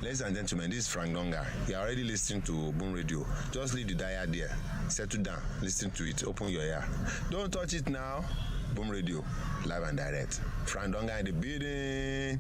Ladies and gentlemen, this is Frank Donga. You are already listening to Boom Radio. Just leave the dial there. Settle down. Listen to it. Open your ear. Don't touch it now. Boom Radio. Live and direct. Frank Donga in the building.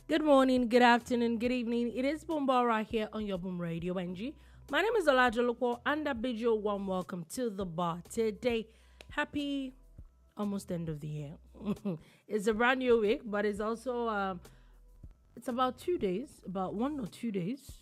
Good morning, good afternoon, good evening. It is Fubara here on your Boom Radio NG. My name is Dolupo and I bid you a warm welcome to the bar today. Happy almost end of the year. It's a brand new week, but it's also it's about 2 days, about 1 or 2 days,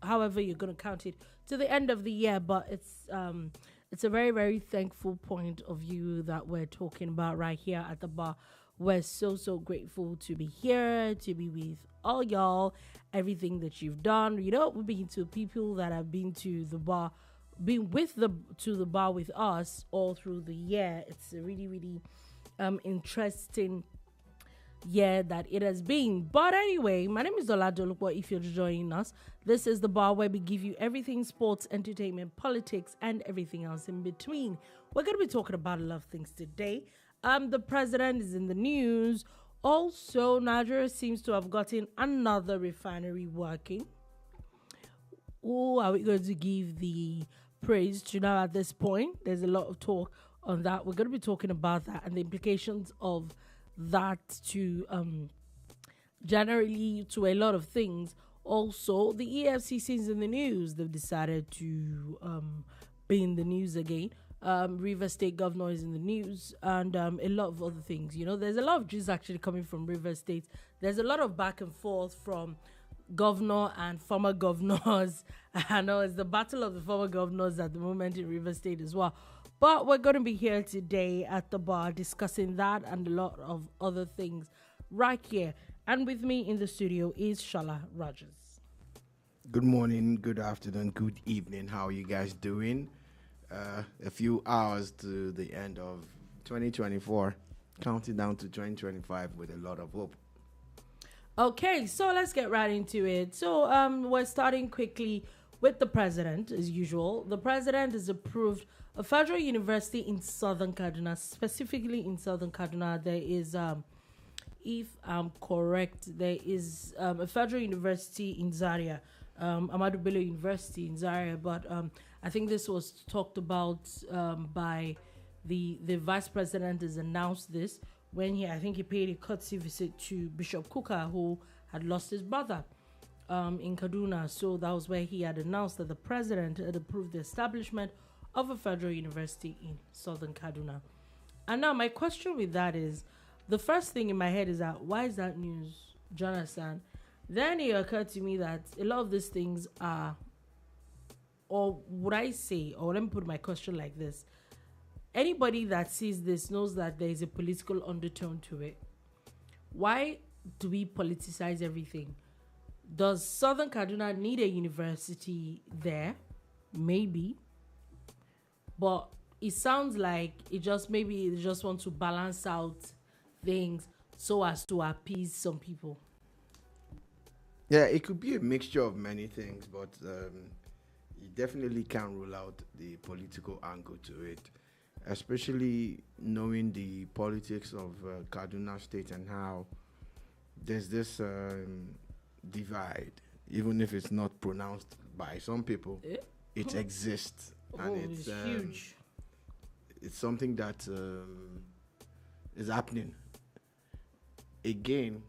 however you're gonna count it, to the end of the year. But it's a very, very thankful point of view that we're talking about right here at the bar. We're so grateful to be here, to be with all y'all, everything that you've done. You know, we've been to people that have been to the bar, to the bar with us all through the year. It's a really, really interesting year that it has been. But anyway, my name is Dolupo. If you're joining us, this is the bar where we give you everything sports, entertainment, politics, and everything else in between. We're going to be talking about a lot of things today. The president is in the news. Also, Nigeria seems to have gotten another refinery working. Who are we going to give the praise to now at this point? There's a lot of talk on that. We're going to be talking about that and the implications of that to generally to a lot of things. Also, the EFCC is in the news. They've decided to be in the news again. River State governor is in the news, and a lot of other things. You know, there's a lot of gist actually coming from River State. There's a lot of back and forth from governor and former governors. I know it's the battle of the former governors at the moment in River State as well. But we're going to be here today at the bar discussing that and a lot of other things right here. And with me in the studio is Sola Rogers. Good morning, good afternoon, good evening. How are you guys doing? A few hours to the end of 2024, counting down to 2025 with a lot of hope. Okay, so let's get right into it. So we're starting quickly with the president, as usual. The president has approved a federal university in Southern Kaduna, specifically in Southern Kaduna. There is, if I'm correct, there is a federal university in Zaria, Ahmadu Bello University in Zaria, but I think this was talked about by the vice president has announced this when I think he paid a courtesy visit to Bishop Kuka, who had lost his brother in Kaduna. So that was where he had announced that the president had approved the establishment of a federal university in Southern Kaduna. And now my question with that is, the first thing in my head is that, why is that news, Jonathan? Then it occurred to me that a lot of these things are, or would I say, or let me put my question like this. Anybody that sees this knows that there is a political undertone to it. Why do we politicize everything? Does Southern Kaduna need a university there? Maybe. But it sounds like it just want to balance out things so as to appease some people. Yeah, it could be a mixture of many things, but you definitely can't rule out the political angle to it, especially knowing the politics of Kaduna State and how there's this divide, even if it's not pronounced by some people, it exists. And it's huge. It's something that is happening. Again,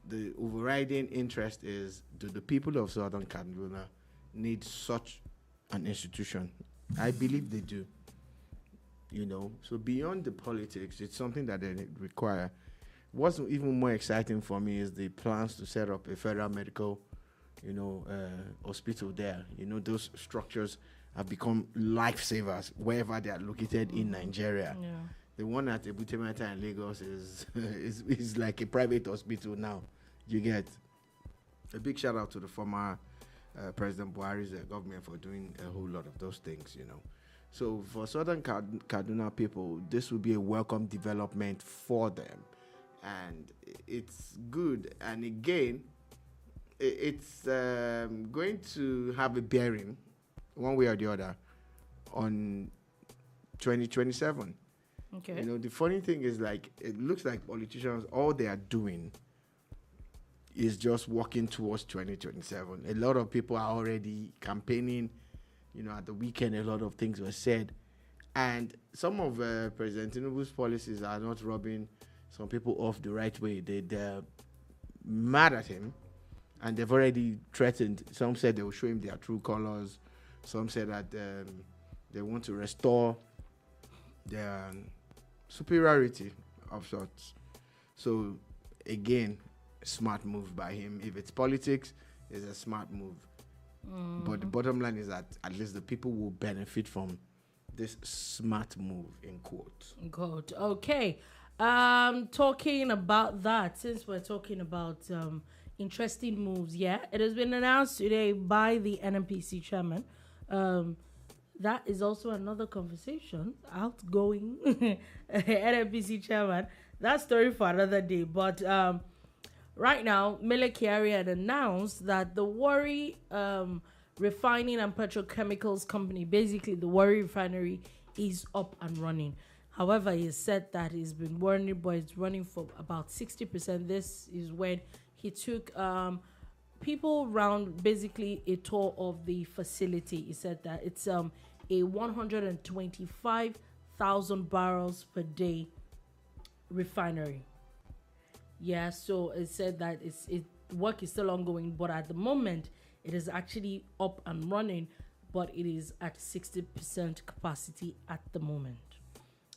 the overriding interest is, do the people of Southern Kaduna need such an institution? I believe they do. You know, so beyond the politics, it's something that they require. What's even more exciting for me is the plans to set up a federal medical, hospital there. You know, those structures have become lifesavers wherever they are located in Nigeria. Yeah. The one at Ebutemata in Lagos is like a private hospital now. You get a big shout out to the former President Buhari's government for doing a whole lot of those things, you know. So for Southern Kaduna people, this will be a welcome development for them, and it's good. And again, it's going to have a bearing, one way or the other, on 2027. Okay. You know, the funny thing is, like, it looks like politicians, all they are doing is just walking towards 2027. A lot of people are already campaigning. You know, at the weekend, a lot of things were said. And some of President Tinubu's policies are not rubbing some people off the right way. They're mad at him, and they've already threatened. Some said they will show him their true colors. Some said that they want to restore their superiority of sorts. So, again, smart move by him. If it's politics, it's a smart move. But the bottom line is that at least the people will benefit from this smart move, in quotes. Good. Okay. Talking about that, since we're talking about interesting moves, yeah, it has been announced today by the NNPC chairman. That is also another conversation. Outgoing NNPC chairman. That story for another day. But right now, Mele Kyari had announced that the Warri Refining and Petrochemicals Company, basically the Warri Refinery, is up and running. However, he said that he's been running, but it's running for about 60%. This is when he took people around, basically a tour of the facility. He said that it's a 125,000 barrels per day refinery. Yeah, so it said that work is still ongoing, but at the moment it is actually up and running, but it is at 60% capacity at the moment.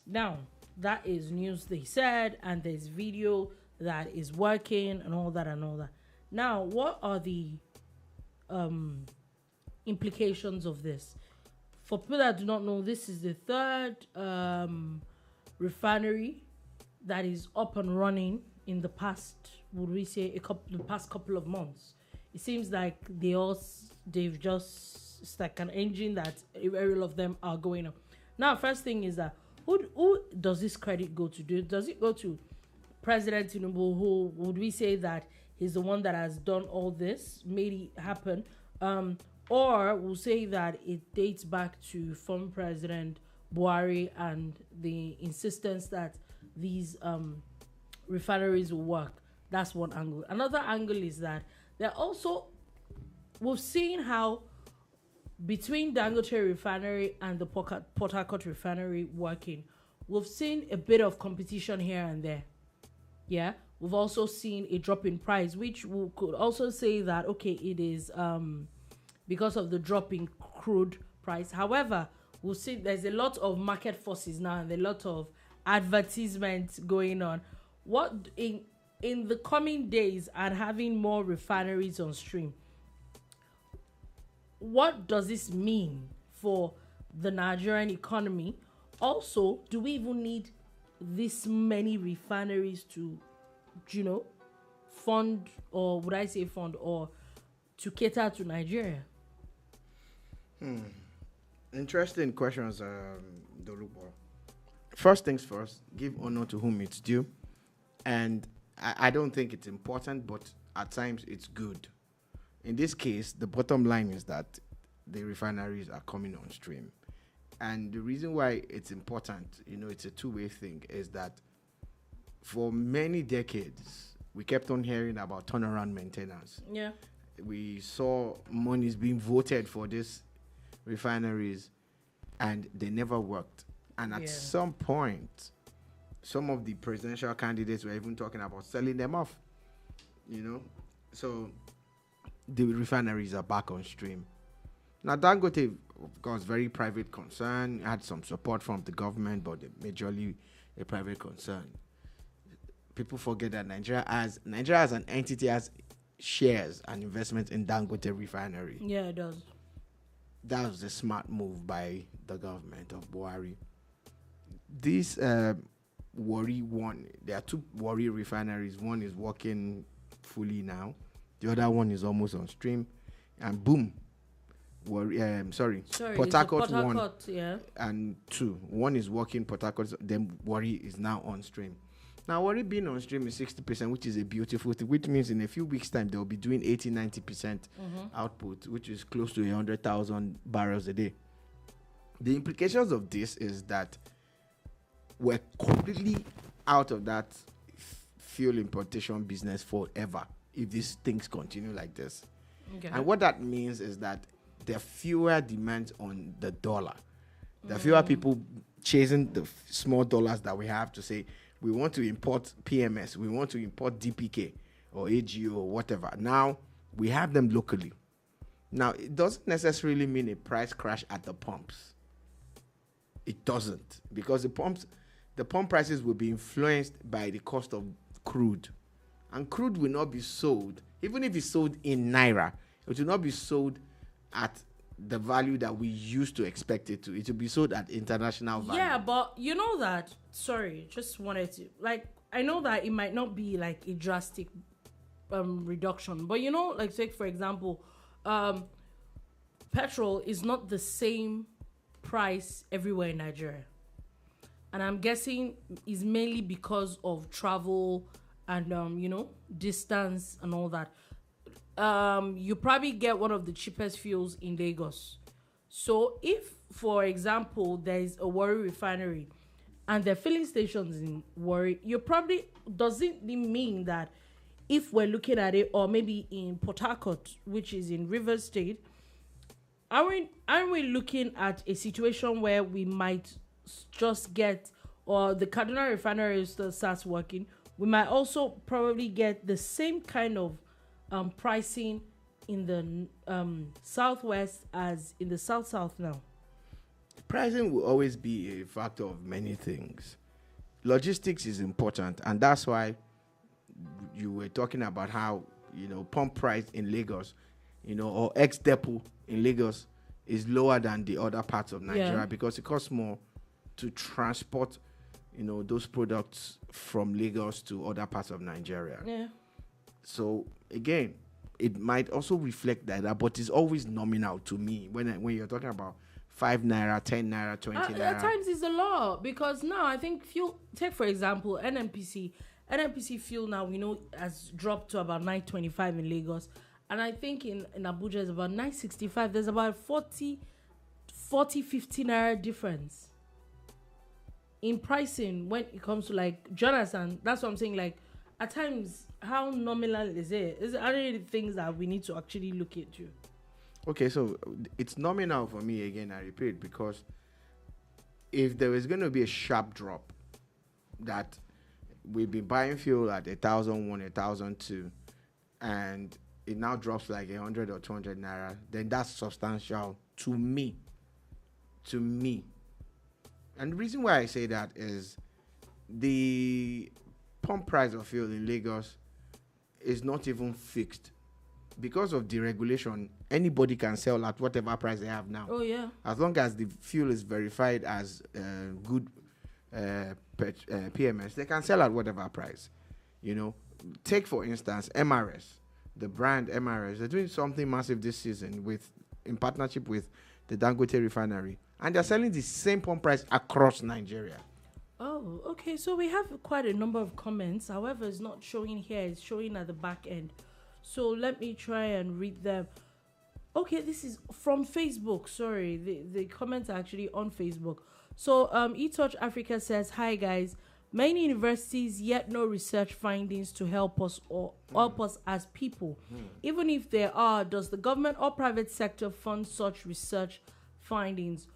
Now, that is news they said, and there's video that is working and all that and all that. Now, what are the implications of this? For people that do not know, this is the third refinery that is up and running in the past, would we say, the past couple of months. It seems like they've just, it's like an engine that all of them are going up. Now, first thing is that who does this credit go to? Does it go to President Tinubu, who would we say that he's the one that has done all this, made it happen? Or we'll say that it dates back to former President Buhari and the insistence that these refineries will work. That's one angle. Another angle is that they're also, we've seen how between Dangote Refinery and the Port Harcourt Refinery working, we've seen a bit of competition here and there. Yeah, we've also seen a drop in price, which we could also say that, okay, it is because of the drop in crude price. However, we'll see there's a lot of market forces now and a lot of advertisements going on. What in the coming days and having more refineries on stream, what does this mean for the Nigerian economy? Also, do we even need this many refineries to, fund, or would I say fund, or to cater to Nigeria? Interesting questions, Dolupo. First things first, give honor to whom it's due. And I don't think it's important, but at times it's good. In this case, the bottom line is that the refineries are coming on stream. And the reason why it's important, it's a two-way thing, is that for many decades, we kept on hearing about turnaround maintenance. Yeah. We saw monies being voted for these refineries, and they never worked. And at some point, some of the presidential candidates were even talking about selling them off, So the refineries are back on stream. Now, Dangote, of course, very private concern, had some support from the government, but majorly a private concern. People forget that Nigeria as an entity has shares and investment in Dangote Refinery. Yeah, it does. That was a smart move by the government of Buhari. This Warri one, there are two Warri refineries. One is working fully now. The other one is almost on stream. and boom, Port Harcourt 1 and 2. One is working, Port Harcourt, then Warri is now on stream. Now, Warri being on stream is 60%, which is a beautiful thing, which means in a few weeks' time, they'll be doing 80-90% output, which is close to 100,000 barrels a day. The implications of this is that we're completely out of that fuel importation business forever if these things continue like this. Okay. And what that means is that there are fewer demands on the dollar. There are fewer people chasing the small dollars that we have to say, we want to import PMS, we want to import DPK or AGO or whatever. Now, we have them locally. Now, it doesn't necessarily mean a price crash at the pumps. It doesn't, because the pump prices will be influenced by the cost of crude. And crude will not be sold, even if it's sold in Naira, it will not be sold at the value that we used to expect it to. It will be sold at international value. Yeah, but you know that, just wanted to, I know that it might not be like a drastic reduction, but take for example, petrol is not the same price everywhere in Nigeria. And I'm guessing is mainly because of travel and, distance and all that. You probably get one of the cheapest fuels in Lagos. So if, for example, there is a Warri Refinery and there are filling stations in Warri, does it mean that if we're looking at it, or maybe in Port Harcourt, which is in Rivers State, aren't we looking at a situation where we might just get, or the Kaduna Refinery still starts working, we might also probably get the same kind of pricing in the southwest as in the south now? Pricing will always be a factor of many things. Logistics is important, and that's why you were talking about how pump price in Lagos, or ex-depot in Lagos is lower than the other parts of Nigeria, because it costs more to transport those products from Lagos to other parts of Nigeria. Yeah. So again, it might also reflect that, but it's always nominal to me when you're talking about 5 naira, 10 naira, 20 naira. At times it's a lot, because now I think fuel, take for example NNPC fuel now has dropped to about 925 in Lagos, and I think in Abuja it's about 965. There's about 40, 50 naira difference in pricing when it comes to Jonathan. That's what I'm saying. At times, how nominal is it? Are there the things that we need to actually look into? Okay, so it's nominal for me again. I repeat, because if there is going to be a sharp drop, that we've been buying fuel at 1,001, 1,002, and it now drops 100 or 200 naira, then that's substantial to me. And the reason why I say that is the pump price of fuel in Lagos is not even fixed. Because of deregulation, anybody can sell at whatever price they have now. Oh, yeah. As long as the fuel is verified as good PMS, they can sell at whatever price. Take, for instance, MRS, the brand MRS. They're doing something massive this season in partnership with the Dangote Refinery. And they're selling the same pump price across Nigeria. Oh, okay. So we have quite a number of comments. However, it's not showing here. It's showing at the back end. So let me try and read them. Okay, this is from Facebook. Sorry, the comments are actually on Facebook. So eTouch Africa says, "Hi guys, many universities yet no research findings to help us as people. Even if there are, does the government or private sector fund such research findings?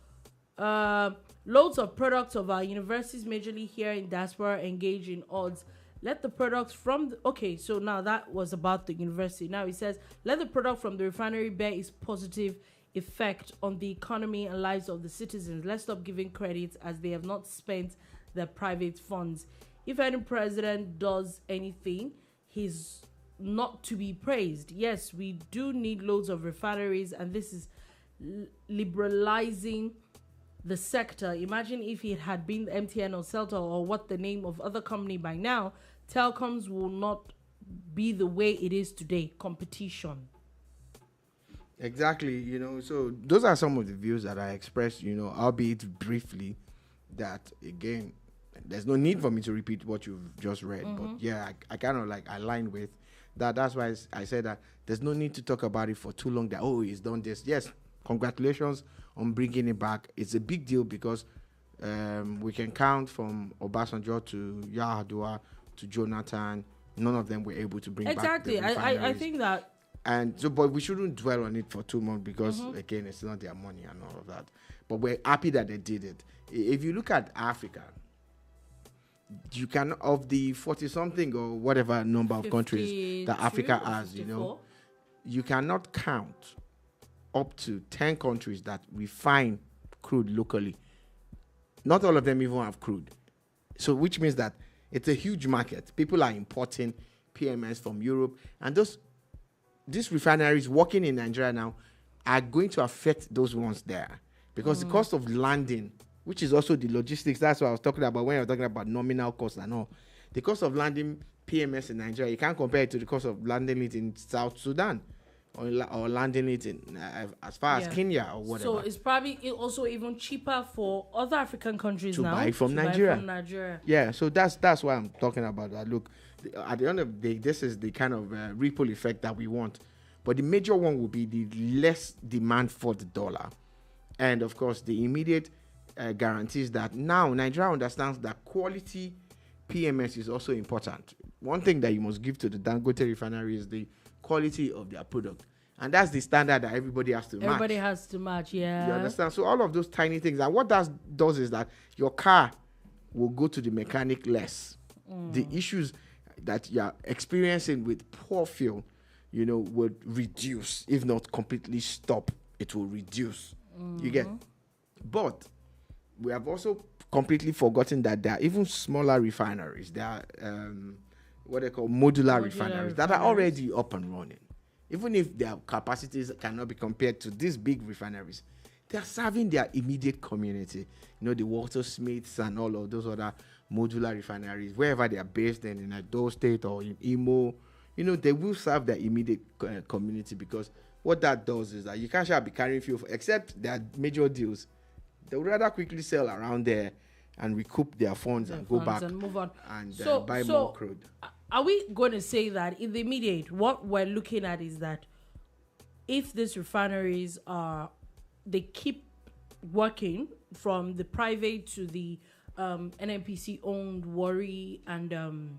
Loads of products of our universities, majorly here in diaspora, engage in odds. Let the products from okay, so now that was about the university. Now he says, let the product from the refinery bear its positive effect on the economy and lives of the citizens. Let's stop giving credits as they have not spent their private funds. If any president does anything, he's not to be praised. Yes, we do need loads of refineries, and this is liberalizing the sector. Imagine if it had been MTN or Celta or what the name of other company by now, telecoms will not be the way it is today. Competition." Exactly, so those are some of the views that I expressed, albeit briefly, that again, there's no need for me to repeat what you've just read, but yeah, I kind of like align with that. That's why I said that there's no need to talk about it for too long that, he's done this. Yes, congratulations on bringing it back. It's a big deal because we can count from Obasanjo to Yar'Adua to Jonathan. None of them were able to bring back the refineries. I think that. And so, but we shouldn't dwell on it for too long because, again, it's not their money and all of that. But we're happy that they did it. If you look at Africa, you can, of the 40-something or whatever number of countries that Africa has, 54. You cannot count up to 10 countries that refine crude locally. Not all of them even have crude. So, which means that it's a huge market. People are importing PMS from Europe, and these refineries working in Nigeria now are going to affect those ones there because the cost of landing, which is also the logistics, that's what I was talking about when I was talking about nominal cost and all. The cost of landing PMS in Nigeria, you can't compare it to the cost of landing it in South Sudan or landing it in as far as Kenya or whatever. So it's probably also even cheaper for other African countries to now buy from Nigeria. Yeah, so that's why I'm talking about that. Look, at the end of the day, this is the kind of ripple effect that we want. But the major one will be the less demand for the dollar. And, of course, the immediate guarantees that now Nigeria understands that quality PMS is also important. One thing that you must give to the Dangote refinery is the quality of their product. And that's the standard that everybody has to match. Everybody has to match, yeah. You understand? So all of those tiny things. And what that does is that your car will go to the mechanic less. The issues that you're experiencing with poor fuel, would reduce, if not completely stop, it will reduce. You get? But we have also completely forgotten that there are even smaller refineries. There are what they call modular refineries that are already up and running. Even if their capacities cannot be compared to these big refineries, they are serving their immediate community. The Watersmiths and all of those other modular refineries, wherever they are based in Edo State or in Imo, they will serve their immediate community, because what that does is that you can't be carrying fuel, except their major deals. They would rather quickly sell around there and recoup their funds and go back and move on and buy more crude. Are we going to say that in the immediate, what we're looking at is that if these refineries they keep working from the private to the NNPC owned Warri and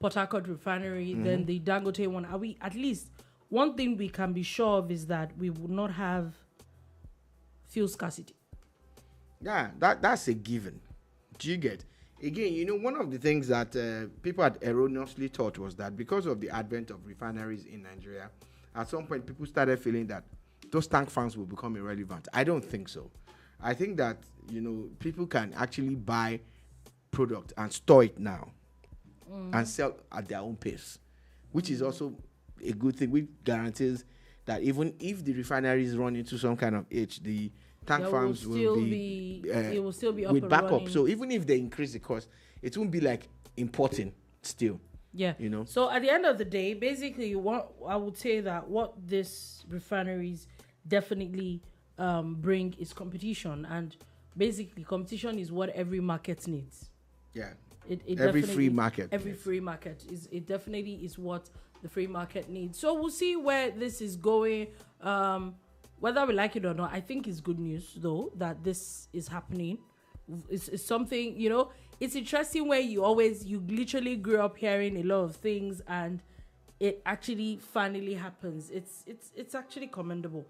Port Harcourt refinery, then the Dangote one, are we, at least one thing we can be sure of is that we will not have fuel scarcity? Yeah, that's a given. Do you get? Again, one of the things that people had erroneously thought was that because of the advent of refineries in Nigeria, at some point people started feeling that those tank farms will become irrelevant. I don't think so. I think that, people can actually buy product and store it now and sell at their own pace, which is also a good thing, which guarantees that even if the refineries run into some kind of itch, the tank farms will still be up with backup. Running. So even if they increase the cost, it won't be like importing still. Yeah. So at the end of the day, basically, what I would say that what these refineries definitely bring is competition, and basically competition is what every market needs. Yeah. Every free market. Free market it definitely is what the free market needs. So we'll see where this is going. Whether we like it or not, I think it's good news though that this is happening. It's something, it's interesting where you literally grew up hearing a lot of things and it actually finally happens. It's actually commendable.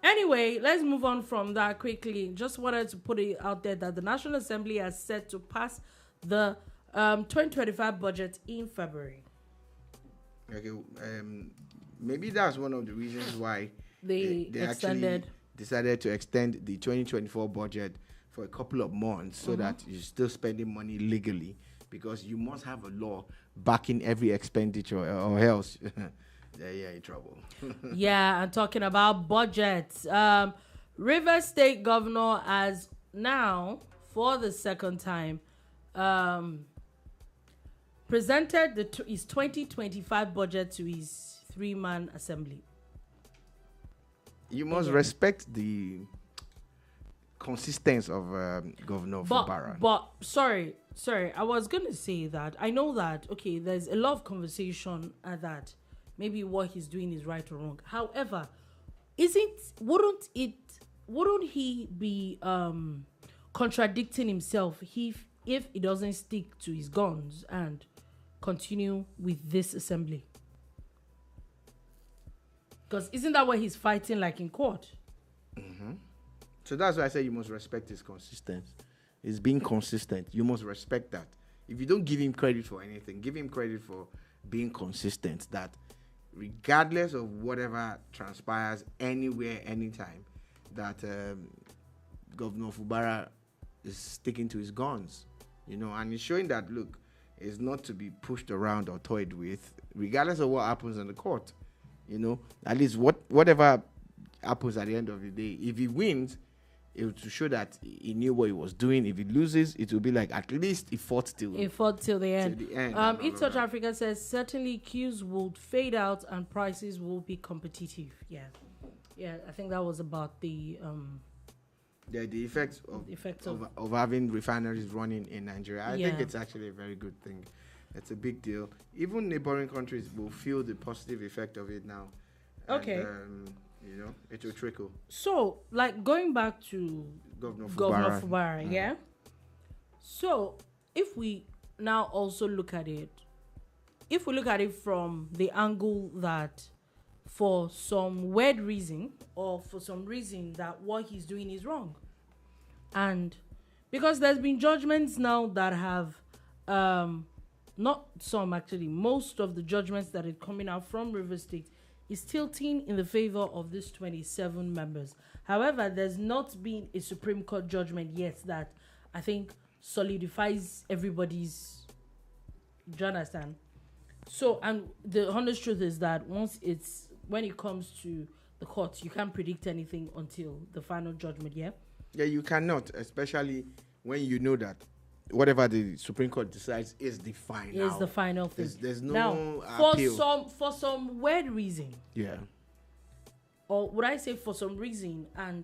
Anyway, let's move on from that quickly. Just wanted to put it out there that the National Assembly has set to pass the 2025 budget in February. Okay, maybe that's one of the reasons why they actually decided to extend the 2024 budget for a couple of months so that you're still spending money legally, because you must have a law backing every expenditure or else you're in trouble. Yeah, I'm talking about budgets. Rivers State Governor has now, for the second time, presented his 2025 budget to his three-man assembly. You must respect the consistency of Governor Fubara. But sorry, I was gonna say that I know that there's a lot of conversation that maybe what he's doing is right or wrong. However, wouldn't he be contradicting himself if he doesn't stick to his guns and continue with this assembly? Because isn't that what he's fighting like in court? Mm-hmm. So that's why I say you must respect his consistency. He's being consistent. You must respect that. If you don't give him credit for anything, give him credit for being consistent. That regardless of whatever transpires anywhere, anytime, that Governor Fubara is sticking to his guns, and he's showing that, look, it's not to be pushed around or toyed with, regardless of what happens in the court. At least whatever happens at the end of the day, if he wins, it will show that he knew what he was doing. If he loses, it will be like at least he fought till the end. Each South Africa says certainly queues would fade out and prices will be competitive. Yeah, I think that was about the effects of having refineries running in Nigeria. I think it's actually a very good thing. It's a big deal. Even neighboring countries will feel the positive effect of it now. Okay. And, it will trickle. So, like, going back to Governor Fubara, yeah? So, if we now also look at it, from the angle that for some weird reason or for some reason that what he's doing is wrong. And because there's been judgments now that have, not some actually, most of the judgments that are coming out from River State is tilting in the favor of these 27 members. However, there's not been a Supreme Court judgment yet that I think solidifies everybody's. Do you understand? So, and the honest truth is that when it comes to the courts, you can't predict anything until the final judgment, yeah? Yeah, you cannot, especially when you know that whatever the Supreme Court decides is the final. Is the final thing. There's no now, appeal. For some weird reason. Yeah. Or would I say for some reason, and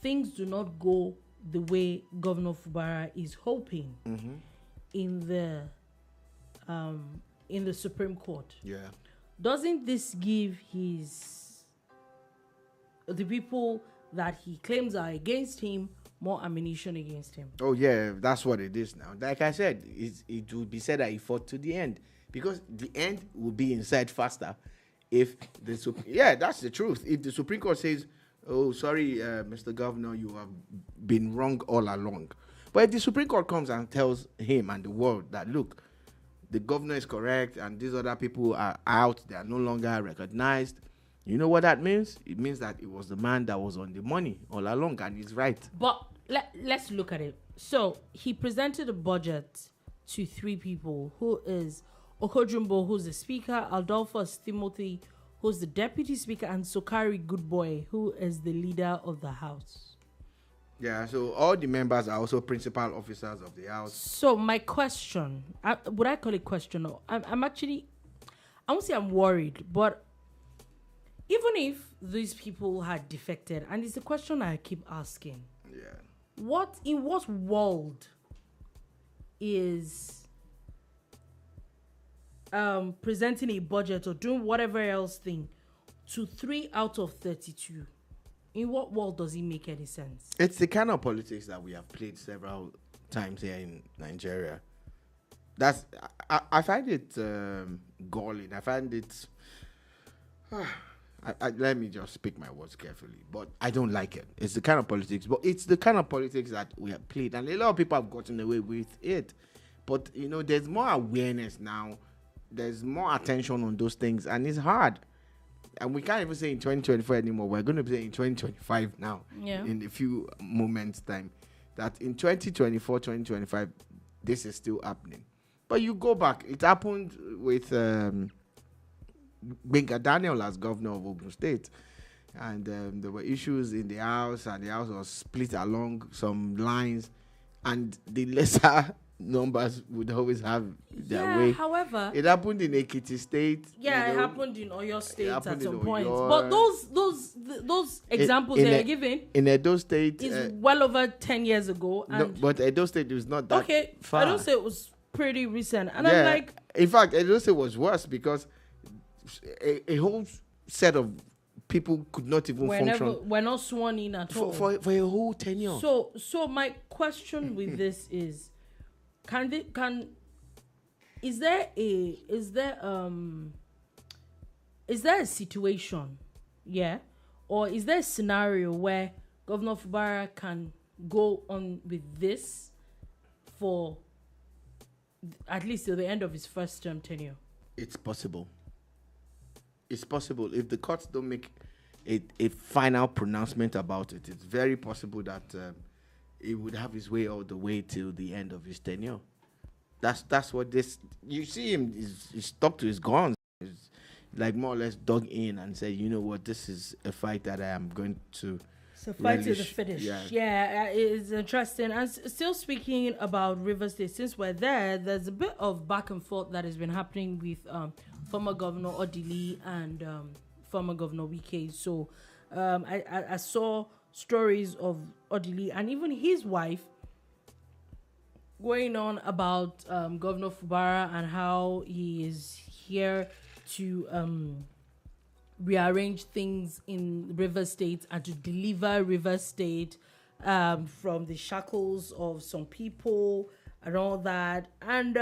things do not go the way Governor Fubara is hoping in the Supreme Court. Yeah. Doesn't this give the people that he claims are against him more ammunition against him? Oh yeah, that's what it is now. Like I said, it would be said that he fought to the end, because the end will be inside faster if that's the truth. If the Supreme Court says, "Oh, sorry, Mr. Governor, you have been wrong all along," but if the Supreme Court comes and tells him and the world that, look, the governor is correct and these other people are out, they are no longer recognized, you know what that means? It means that it was the man that was on the money all along, and he's right. But let's look at it. So he presented a budget to three people, who is Oko-Jumbo, who's the speaker, Adolphus Timothy, who's the deputy speaker, and Sokari Goodboy, who is the leader of the house. Yeah, so all the members are also principal officers of the house. So my question, would I call it question? I'm actually, I won't say I'm worried, but even if these people had defected, and it's a question I keep asking. Yeah. In what world is presenting a budget or doing whatever else thing to 3 out of 32? In what world does it make any sense? It's the kind of politics that we have played several times here in Nigeria. I find it galling. I find it. Let me just pick my words carefully, but I don't like it. It's the kind of politics, but it's the kind of politics that we have played, and a lot of people have gotten away with it. But there's more awareness now. There's more attention on those things, and it's hard. And we can't even say in 2024 anymore. We're going to be saying in 2025 now. Yeah. In a few moments' time, that in 2024, 2025, this is still happening. But you go back. It happened with Benga Daniel as governor of Ogun State, and there were issues in the house, and the house was split along some lines, and the lesser numbers would always have their way. However, it happened in Ekiti State. it happened in Oyo State at some point. Oyo. But those examples they are giving in Edo State is well over 10 years ago. And no, but Edo State was not that far. Edo State was pretty recent, and I'm like, in fact, Edo State was worse because a whole set of people could not even function. We're not sworn in at all for a whole tenure. So my question with this is, is there a situation, or is there a scenario where Governor Fubara can go on with this for at least till the end of his first term tenure? It's possible. It's possible. If the courts don't make a final pronouncement about it, it's very possible that he would have his way all the way till the end of his tenure. That's what this. You see him. He's stuck to his guns. He's like more or less dug in and said, you know what, this is a fight that I am going to. So fight to the finish. Yeah, it's interesting. And still speaking about Rivers State, since we're there's a bit of back and forth that has been happening with former Governor Odili and former Governor Wike. So I saw stories of Odili and even his wife going on about Governor Fubara and how he is here to rearrange things in River State and to deliver River State from the shackles of some people and all that. And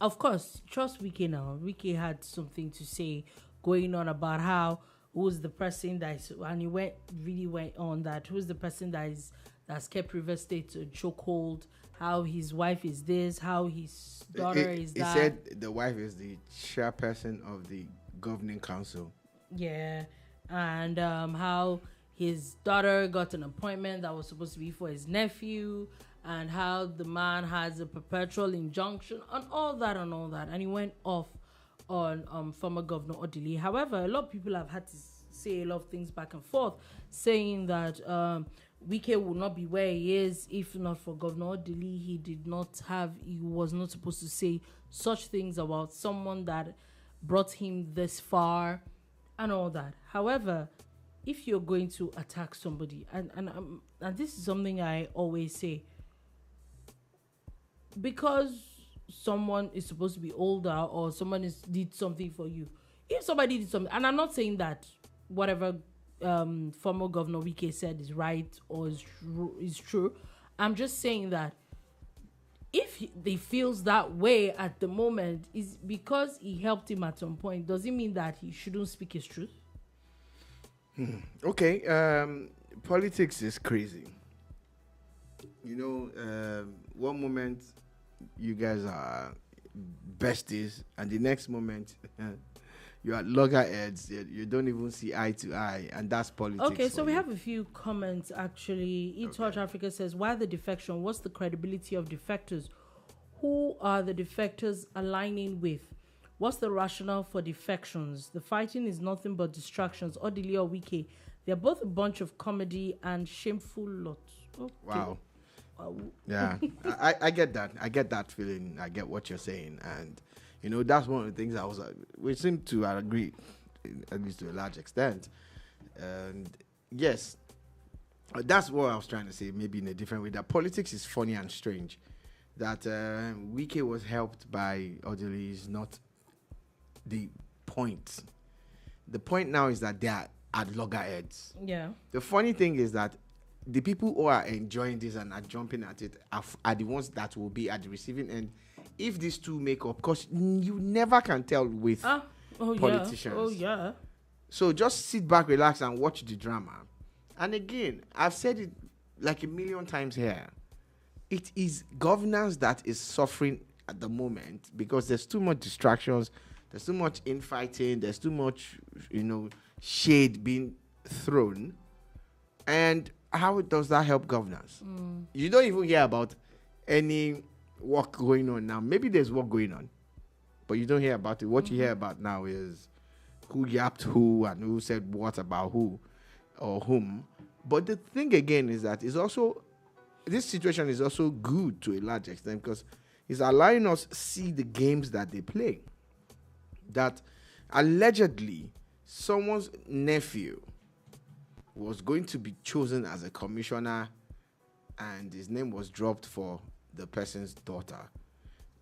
of course, trust Wike now. Wike had something to say going on about how who's the person that is, and he went on that who's the person that's kept River State to chokehold, how his wife is this, how his daughter is that. He said the wife is the chairperson of the governing council. Yeah, and how his daughter got an appointment that was supposed to be for his nephew, and how the man has a perpetual injunction and all that. And he went off on former Governor Odili. However, a lot of people have had to say a lot of things back and forth, saying that Wike would not be where he is if not for Governor Odili. He was not supposed to say such things about someone that brought him this far and all that. However, if you're going to attack somebody, and this is something I always say, because someone is supposed to be older or someone did something for you, if somebody did something, and I'm not saying that whatever former Governor Wike said is right or is true. I'm just saying that if he feels that way at the moment, is because he helped him at some point. Does it mean that he shouldn't speak his truth? Okay. Politics is crazy. You know, one moment you guys are besties, and the next moment you are loggerheads. You don't even see eye to eye, and that's politics. Okay, so we have a few comments actually. eTouch Africa says, why the defection? What's the credibility of defectors? Who are the defectors aligning with? What's the rationale for defections? The fighting is nothing but distractions. Odili or Wike, they're both a bunch of comedy and shameful lots. Okay. Wow. Yeah, I get that. I get that feeling. I get what you're saying, and you know that's one of the things we seem to agree, at least to a large extent. And yes, that's what I was trying to say, maybe in a different way. That politics is funny and strange. That Wike was helped by Odili is not the point. The point now is that they are at loggerheads. Yeah. The funny thing is that the people who are enjoying this and are jumping at it are the ones that will be at the receiving end. If these two make up, because you never can tell with politicians. Yeah. Oh, yeah. So just sit back, relax, and watch the drama. And again, I've said it like a million times here. It is governance that is suffering at the moment because there's too much distractions, there's too much infighting, there's too much, shade being thrown. And how does that help governance? You don't even hear about any work going on now. Maybe there's work going on, but you don't hear about it. What you hear about now is who yapped who and who said what about who or whom. But the thing again is that it's also this situation is also good to a large extent because it's allowing us see the games that they play. That allegedly someone's nephew was going to be chosen as a commissioner and his name was dropped for the person's daughter.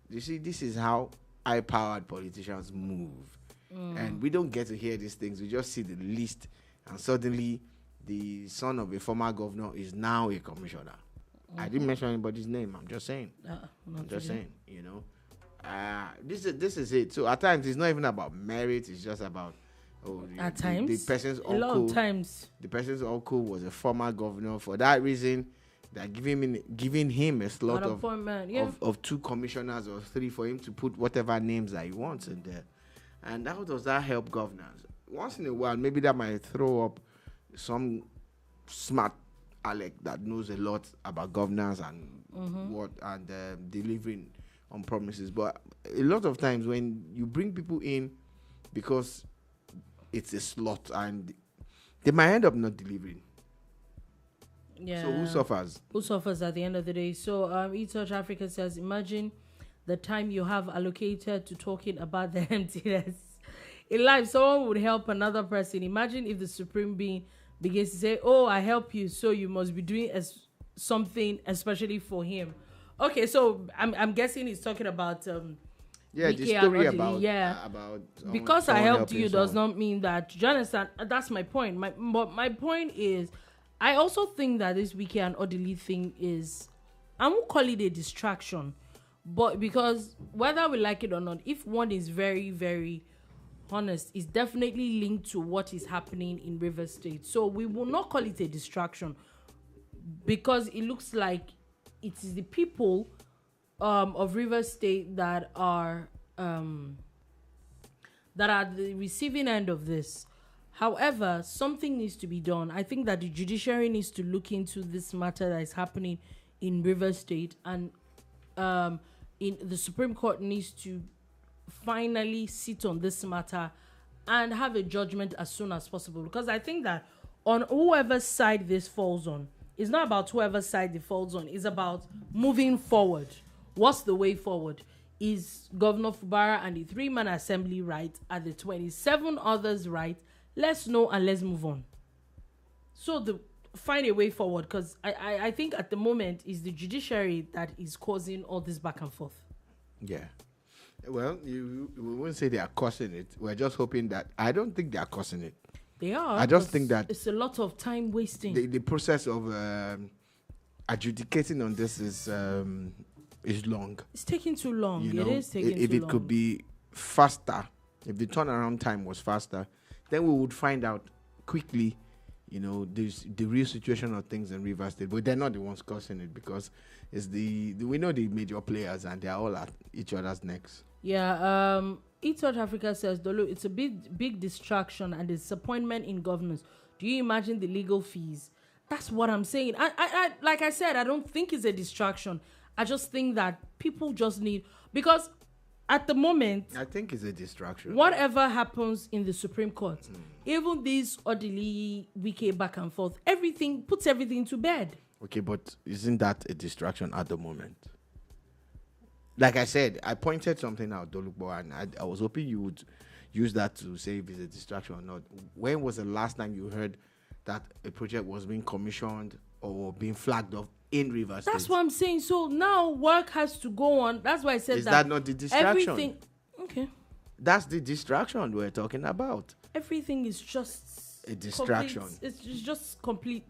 You see, this is how high-powered politicians move. And we don't get to hear these things. We just see the list, and suddenly the son of a former governor is now a commissioner. I didn't mention anybody's name. I'm just saying. I'm just saying, you know. This is it. So at times, it's not even about merit. It's just about, at times, the person's uncle. A lot of times. The person's uncle was a former governor. For that reason, they're giving him a slot of 2 commissioners or 3 for him to put whatever names that he wants in there. And how does that help governance? Once in a while, maybe that might throw up some smart Alec that knows a lot about governance and delivering on promises. But a lot of times when you bring people in because it's a slot and they might end up not delivering. Yeah. So who suffers? Who suffers at the end of the day? So Eat Touch Africa says, imagine the time you have allocated to talking about the emptiness. In life, someone would help another person. Imagine if the Supreme Being begins to say, oh, I help you, so you must be doing something especially for him. Okay, so I'm guessing he's talking about the story about because I helped you does not mean that. Do you understand? That's my point. My point is, I also think that this Wiki and Odili thing is, I won't call it a distraction, but because whether we like it or not, if one is very, very honest, it's definitely linked to what is happening in Rivers State. So we will not call it a distraction because it looks like it is the people of Rivers State that are the receiving end of this. However, something needs to be done. I think that the judiciary needs to look into this matter that is happening in Rivers State, and in the Supreme Court needs to finally sit on this matter and have a judgment as soon as possible. Because I think that on whoever's side this falls on, it's not about whoever's side it falls on. It's about moving forward. What's the way forward? Is Governor Fubara and the 3-man assembly right? Are the 27 others right? Let's know and let's move on. So find a way forward, because I think at the moment is the judiciary that is causing all this back and forth. Yeah. Well, we wouldn't say they are causing it. We're just hoping that, I don't think they are causing it. They are. I just think that it's a lot of time wasting. The process of adjudicating on this is long. It's taking too long. It is taking too long. If it could be faster, if the turnaround time was faster, then we would find out quickly, the real situation of things in Rivers State. But they're not the ones causing it, because it's we know the major players and they're all at each other's necks. Yeah. Eat South Africa says, Dolu, it's a big distraction and disappointment in governance. Do you imagine the legal fees? That's what I'm saying. I like I said, I don't think it's a distraction. I just think that people just need, because at the moment, I think it's a distraction. Whatever happens in the Supreme Court, even this orderly weekend back and forth, puts everything to bed. Okay, but isn't that a distraction at the moment? Like I said, I pointed something out, Dolupo, and I was hoping you would use that to say if it's a distraction or not. When was the last time you heard that a project was being commissioned or being flagged off in Rivers State? That's what I'm saying. So now work has to go on. That's why I said Is that not the distraction? Everything. Okay. That's the distraction we're talking about. Everything is just a distraction. It's just complete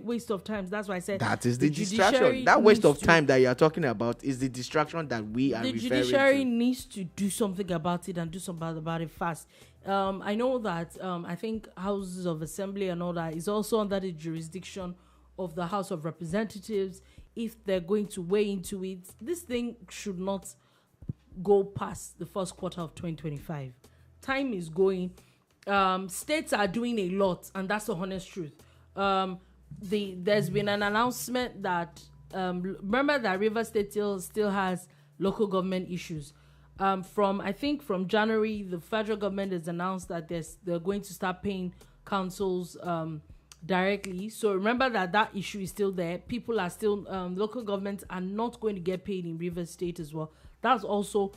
waste of time. That's why I said that is the distraction. That waste of time that you are talking about is the distraction that we are referring to. The judiciary needs to do something about it and do something about it fast. I know that I think houses of assembly and all that is also under the jurisdiction of the House of Representatives. If they're going to weigh into it, this thing should not go past the first quarter of 2025. Time is going. States are doing a lot, and that's the honest truth. There's been an announcement that remember that Rivers State still has local government issues. From January, the federal government has announced that they're going to start paying councils directly. So remember that issue is still there. People are still, local governments are not going to get paid in Rivers State as well. That's also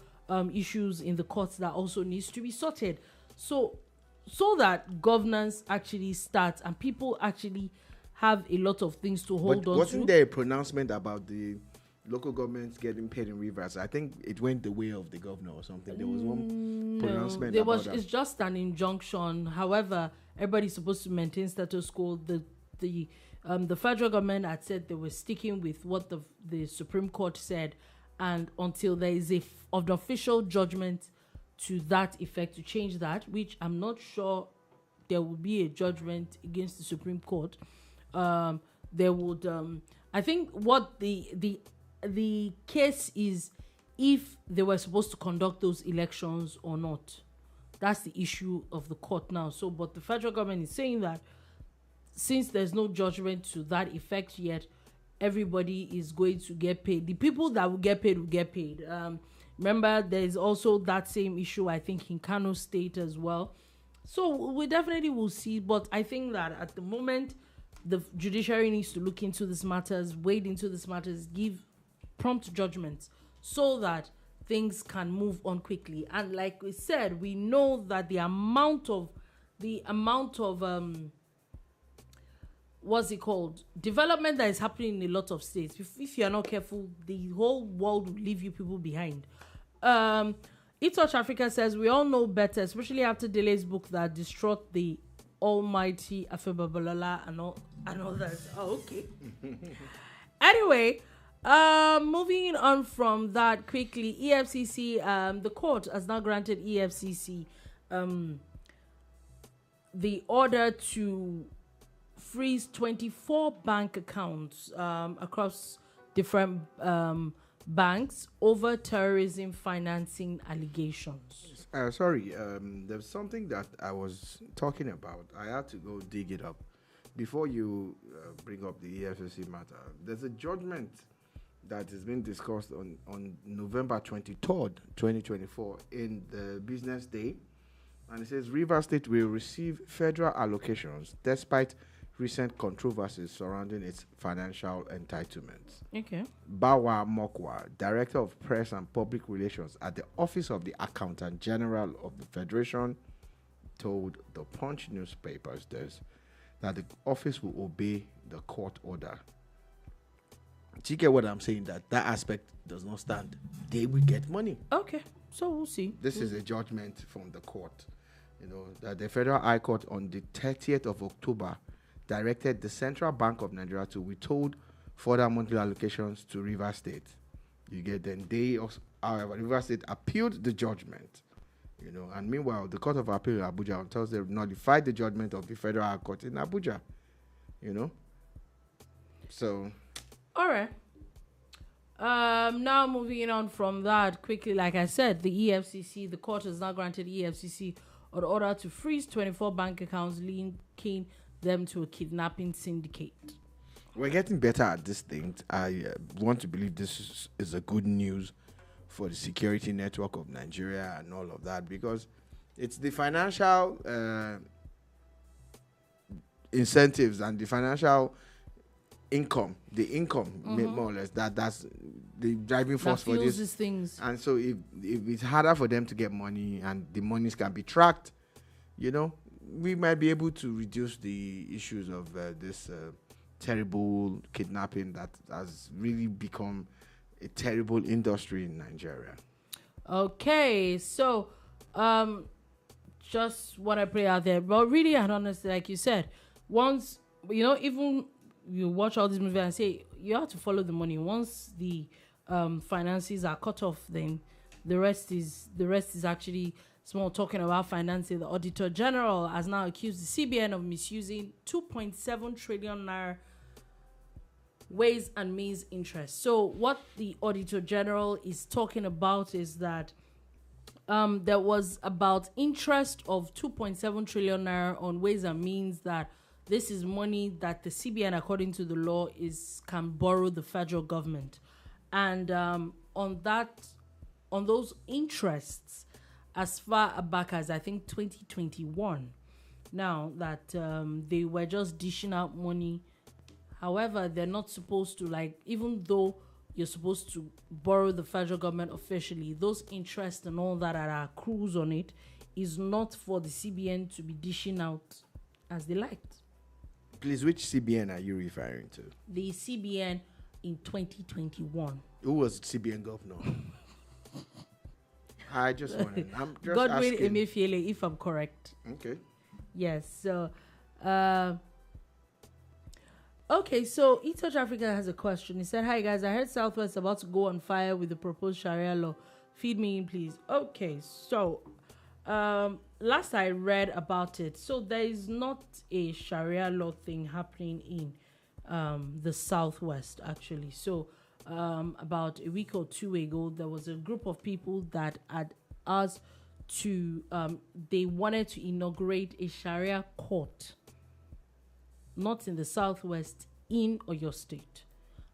issues in the courts that also needs to be sorted. So that governance actually starts and people actually have a lot of things to hold on to. Wasn't there a pronouncement about the local governments getting paid in Rivers? I think it went the way of the governor or something. There was one pronouncement about that. It's just an injunction. However, everybody's supposed to maintain status quo. The federal government had said they were sticking with what the Supreme Court said, and until there is an official judgment to that effect to change that, which I'm not sure there will be a judgment against the Supreme Court. There would, I think, what the case is if they were supposed to conduct those elections or not. That's the issue of the court now. So, but the federal government is saying that since there's no judgment to that effect yet, everybody is going to get paid. The people that will get paid. Remember, there's also that same issue, I think, in Kano State as well. So we definitely will see. But I think that at the moment, the judiciary needs to look into these matters, wade into these matters, give prompt judgments so that things can move on quickly. And like we said, we know that the amount of what's it called, development that is happening in a lot of states. If you're not careful, the whole world will leave you people behind. eTouch Africa says we all know better, especially after Dele's book that distraught the almighty Afebabalola and others. Oh, okay. Anyway, moving on from that quickly, EFCC, the court has now granted EFCC the order to freeze 24 bank accounts across different banks over terrorism financing allegations. There's something that I was talking about. I had to go dig it up. Before you bring up the EFCC matter, there's a judgment that has been discussed on November 23rd, 2024 in the Business Day. And it says Rivers State will receive federal allocations despite recent controversies surrounding its financial entitlements. Okay. Bawa Mokwa, Director of Press and Public Relations at the Office of the Accountant General of the Federation, told the Punch newspapers that the office will obey the court order. Do you get what I'm saying? That aspect does not stand. They will get money. Okay, so we'll see. This is a judgment from the court. You know, that the Federal High Court on the 30th of October directed the Central Bank of Nigeria to withhold further monthly allocations to Rivers State. You get then however, Rivers State appealed the judgment. You know, and meanwhile, the Court of Appeal in Abuja on Thursday nullified the judgment of the Federal High Court in Abuja. You know, so. All right. Now moving on from that quickly, like I said, the EFCC, the court has now granted EFCC an order to freeze 24 bank accounts linking them to a kidnapping syndicate. We're getting better at this thing. I want to believe this is a good news for the security network of Nigeria and all of that, because it's the financial incentives and the financial income, more or less, that's the driving force for this. These things. And so if it's harder for them to get money and the monies can be tracked, you know, we might be able to reduce the issues of this terrible kidnapping that has really become a terrible industry in Nigeria. Okay, so just want to put it out there, but really and honestly, like you said, once, you know, even you watch all these movies and say you have to follow the money. Once the finances are cut off, then the rest is actually small. Talking about financing, the Auditor General has now accused the CBN of misusing 2.7 trillion naira ways and means interest. So what the Auditor General is talking about is that there was about interest of 2.7 trillion naira on ways and means that this is money that the CBN, according to the law, can borrow the federal government. And on those interests, as far back as I think 2021, now that they were just dishing out money. However, they're not supposed to, like, even though you're supposed to borrow the federal government officially, those interest and all that are accrues on it is not for the CBN to be dishing out as they liked. Please, which CBN are you referring to? The CBN in 2021. Who was CBN governor? I just want to. I'm just Godwin asking. Emefiele, if I'm correct. Okay. Yes. So, okay. So, eTouch Africa has a question. He said, "Hi guys, I heard Southwest about to go on fire with the proposed Sharia law. Feed me in, please." Okay. So, last I read about it, so there is not a Sharia law thing happening in the Southwest actually. So, about a week or two ago, there was a group of people that had asked to, they wanted to inaugurate a Sharia court, not in the Southwest, in Oyo State.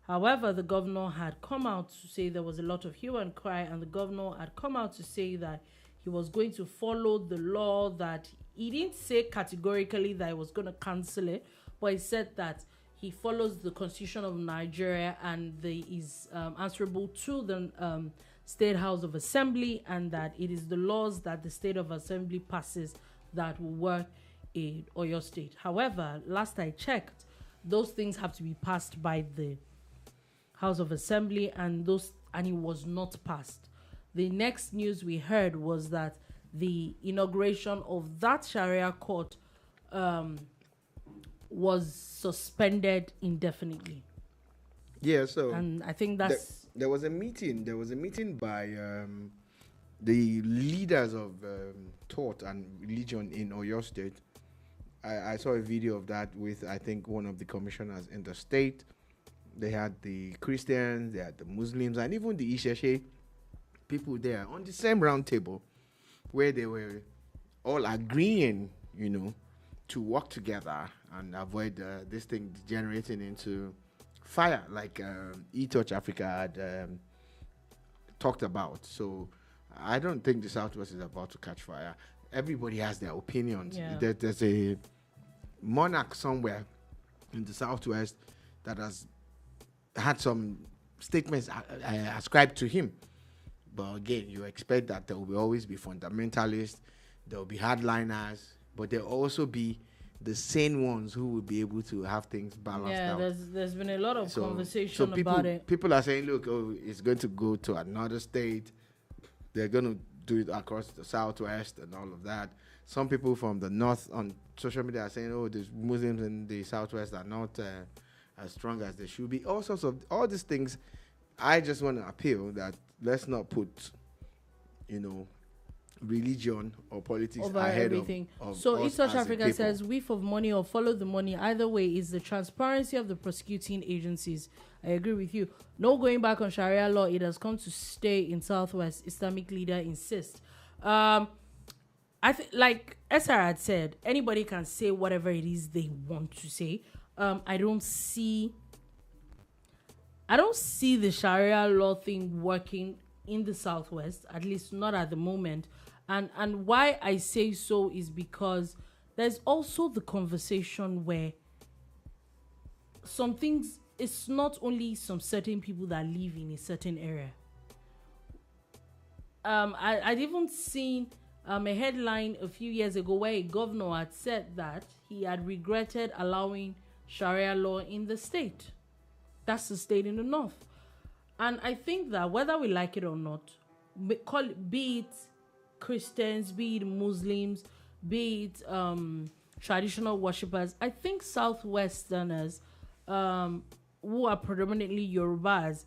However, the governor had come out to say there was a lot of hue and cry, and the governor had come out to say that he was going to follow the law, that he didn't say categorically that he was going to cancel it, but he said that he follows the Constitution of Nigeria and is answerable to the State House of Assembly, and that it is the laws that the State of Assembly passes that will work in Oyo State. However, last I checked, those things have to be passed by the House of Assembly, and it was not passed. The next news we heard was that the inauguration of that Sharia court was suspended indefinitely. Yeah, so and I think that's there was a meeting. There was a meeting by the leaders of thought and religion in Oyo State. I saw a video of that with, I think, one of the commissioners in the state. They had the Christians, they had the Muslims, and even the Isheshe people there on the same round table, where they were all agreeing, to work together and avoid this thing degenerating into fire, like eTouch Africa had talked about. So I don't think the Southwest is about to catch fire. Everybody has their opinions. Yeah. There's a monarch somewhere in the Southwest that has had some statements ascribed to him. But again, you expect that there will always be fundamentalists, there will be hardliners, but there will also be the sane ones who will be able to have things balanced out. Yeah, there's been a lot of conversation about it. People are saying, look, it's going to go to another state. They're going to do it across the Southwest and all of that. Some people from the North on social media are saying, the Muslims in the Southwest are not as strong as they should be. All sorts of, all these things. I just want to appeal that let's not put, religion or politics over ahead everything. of So us eTouch as a Africa people. says, whiff of money or follow the money. Either way is the transparency of the prosecuting agencies. I agree with you. No going back on Sharia law. It has come to stay in Southwest. Islamic leader insists. I think, like SR had said, anybody can say whatever it is they want to say. I don't see the Sharia law thing working in the Southwest, at least not at the moment. And why I say so is because there's also the conversation where some things, it's not only some certain people that live in a certain area. I'd even seen a headline a few years ago where a governor had said that he had regretted allowing Sharia law in the state. That's the state in the north. And I think that whether we like it or not, be it Christians, be it Muslims, be it traditional worshippers, I think Southwesterners who are predominantly Yorubas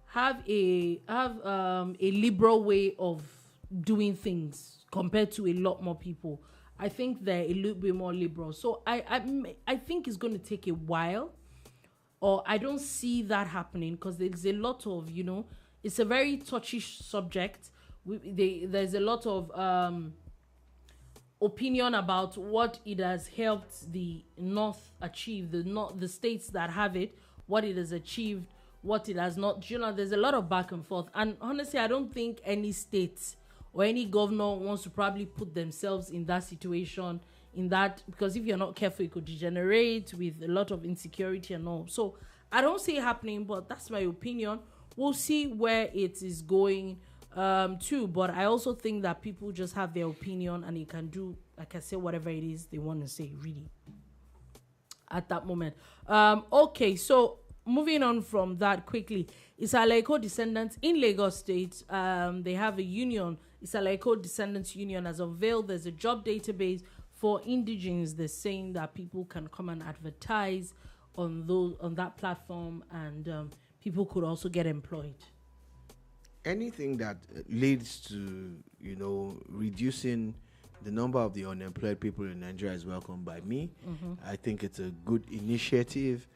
have a liberal way of doing things compared to a lot more people. I think they're a little bit more liberal. So I think it's going to take a while, or I don't see that happening because there's a lot of, it's a very touchy subject. There's a lot of opinion about what it has helped the North achieve, the states that have it, what it has achieved, what it has not. There's a lot of back and forth. And honestly, I don't think any state or any governor wants to probably put themselves in that situation in that, because if you're not careful, it could degenerate with a lot of insecurity and all. So I don't see it happening, but that's my opinion. We'll see where it is going too. But I also think that people just have their opinion, and you can do, like I say, whatever it is they want to say, really, at that moment. Okay, so moving on from that quickly, Isale-Eko Descendants in Lagos State, they have a union. Isale-Eko Descendants Union has unveiled there's a job database for indigenes. They're saying that people can come and advertise on that platform, and people could also get employed. Anything that leads to, reducing the number of the unemployed people in Nigeria is welcome by me. I think it's a good initiative.